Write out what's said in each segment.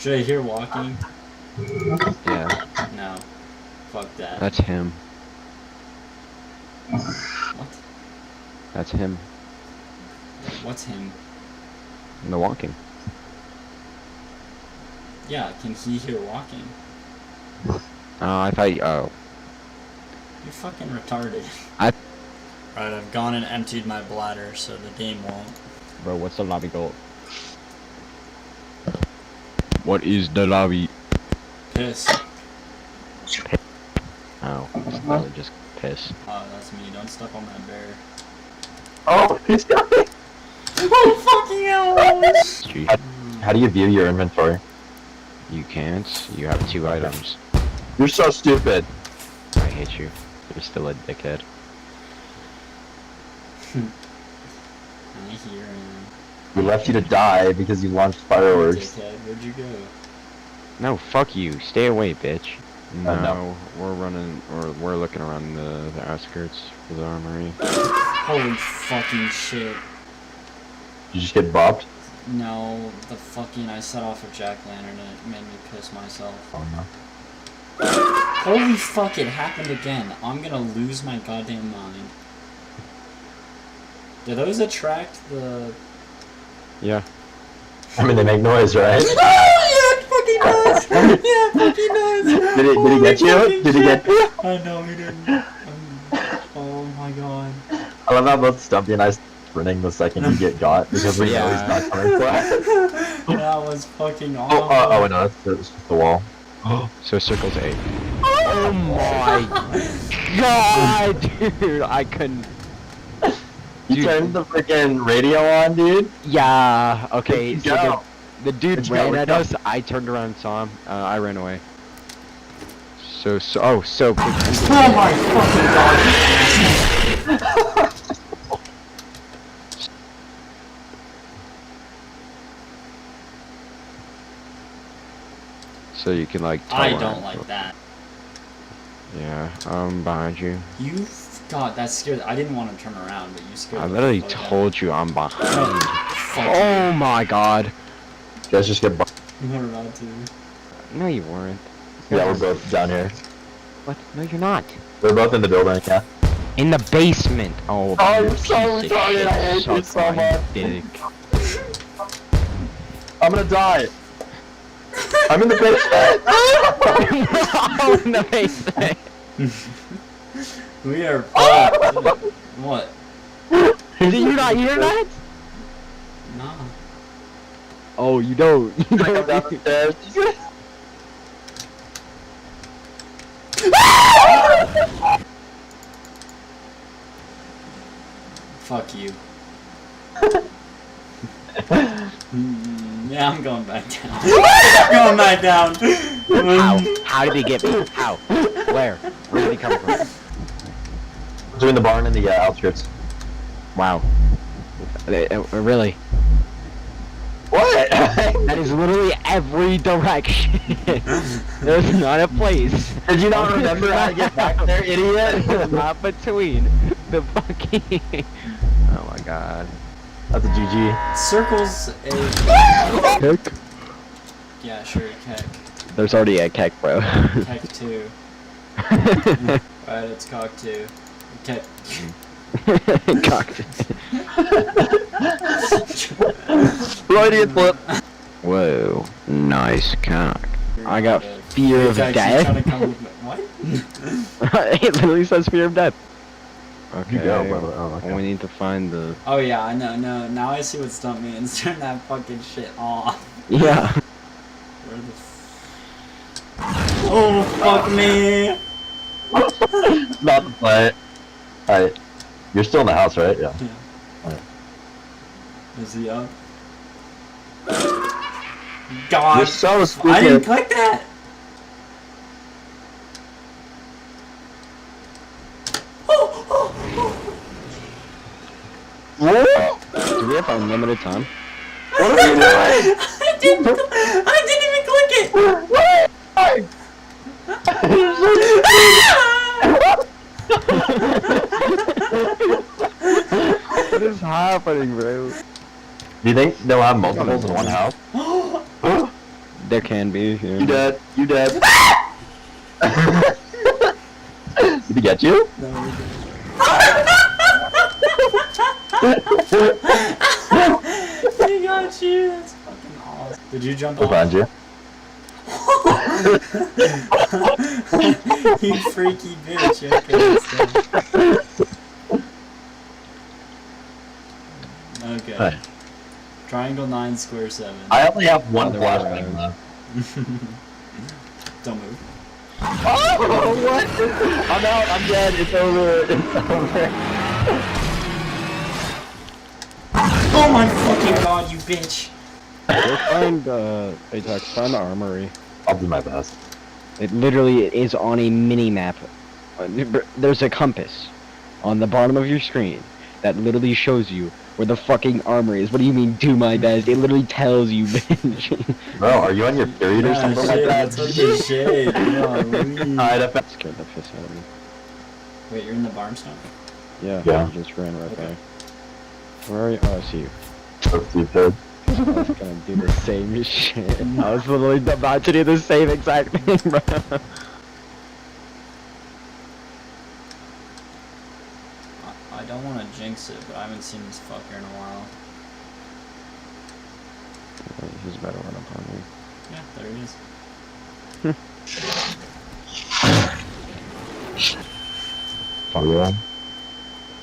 Should I hear walking? Yeah. No. Fuck that. That's him. What? That's him. What's him? The walking. Yeah, can he hear walking? I thought you, oh. You're fucking retarded. Right, I've gone and emptied my bladder, so the game won't. Bro, what's the lobby goal? What is the lobby? Piss. Oh, it's probably just piss. Oh, that's me. Don't step on that bear. Oh, he's got it! Oh, fucking hell! Street. How do you view your inventory? You can't. You have 2 items. You're so stupid. I hate you. You're still a dickhead. I hear him. We left you to die because you launched fireworks. Dickhead, where'd you go? No, fuck you. Stay away, bitch. No, no. we're running, or we're looking around the outskirts for the armory. Holy fucking shit. You just get bopped? No, the fucking, I set off a jack-lantern and it made me piss myself. Oh no. Holy fuck, it happened again. I'm gonna lose my goddamn mind. Do those attract the... Yeah. I mean, they make noise, right? Oh, yeah, it fucking does! Yeah, it fucking does! Did he get you? Did he get you? Oh, no, he didn't. Oh my god. I love how both Stumpy and I sprinting the second you get got because we know he's not coming for us. That was fucking awful. Oh no, it's just the wall. So circle's 8. Oh my god, dude! I couldn't. You Dude. turned the freaking radio on, dude? Yeah. Okay. Where'd So you go? the dude Where'd you ran go? at us. I turned around and saw him. I ran away. So quick. Oh my fucking god. So you can like. I tell don't where- like that. Yeah. Behind you. You... God, that scared... I didn't want to turn around, but you scared I the literally fuck out of me. told you I'm behind. Fuck Oh my god. You guys just get bopped. you. We're about to. No, you weren't. Yeah, we're both down here. What? No, you're not. We're both in the building, yeah. In the basement. Oh, Oh, you you're so piece of retarded. shit. I hate you Suck so my much. dick. I'm gonna die. I'm in the basement. Oh, in the basement. We are fucked. What? Did you not hear that? Nah. Oh, you don't. You I come down don't. the stairs. Fuck you. Yeah, I'm going back down. I'm going back down. How? How did he get me? How? Where? Where did he come from? Between the barn and the outskirts. Wow. Really? What? That is literally every direction. There's not a place. Did you not remember how to get back there, idiot? Not between the fucking. Oh my god. That's a GG. Circles a... Keck? Yeah, sure, keck. There's already a keck, bro. Keck 2. Right, it's cock 2. Keck... Cocked. Freudian flip. Whoa, nice cock. I got Good. fear of It's actually trying to come death. with me. What? It literally says fear of death. Okay. You go, brother. Oh, okay. We need to find the. Oh yeah, I know, no, now I see what stump means. Turn that fucking shit off. Yeah. Where the Oh, fuck me! Not the play. Alright. You're still in the house, right? Yeah. Alright. Is he up? God! You're so stupid. I didn't click that! What? Do we have unlimited time? What are you doing? I didn't even click it! What? What is happening, bro? Do you think they'll have multiples in one house? There can be. You Yeah. dead. You dead. Did he get you? No, we didn't. He got you. That's fucking awesome. Did you jump We'll off? find you. You freaky bitch. Okay, let's go. Okay. Hey. Triangle 9, square 7. I only have one Other way flashbang around. left. Don't move. Oh, what? I'm out. I'm dead. It's over. It's over. Oh my fucking god, you bitch! Go find Apex, find the armory. I'll do my best. It literally is on a mini map. There's a compass on the bottom of your screen that literally shows you where the fucking armory is. What do you mean, do my best? It literally tells you, bitch. Bro, are you on your period or Yeah, something shit, like that? that's what you shade. Alright, I Scared the piss out of me. Wait, you're in the barnstone? Yeah, Yeah. I just ran right Okay. by. Where are you? Oh, I see you. That's stupid. I was gonna do the same shit. I was literally about to do the same exact thing, bro. I don't want to jinx it, but I haven't seen this fucker in a while. He's about to run up on me. Yeah, there he is. Oh, yeah.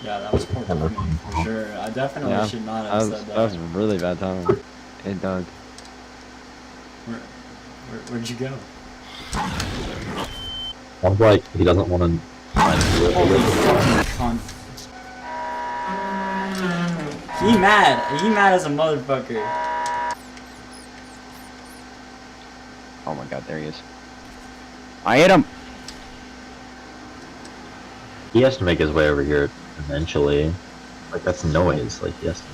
Yeah, that was poor timing, for sure. I definitely should not have said that was really bad timing. It dug. Where'd you go? Sounds like he doesn't want to. Holy fucking cunt. He mad. He mad as a motherfucker. Oh my god, there he is. I hit him! He has to make his way over here eventually. Like, that's noise. Like, he has to.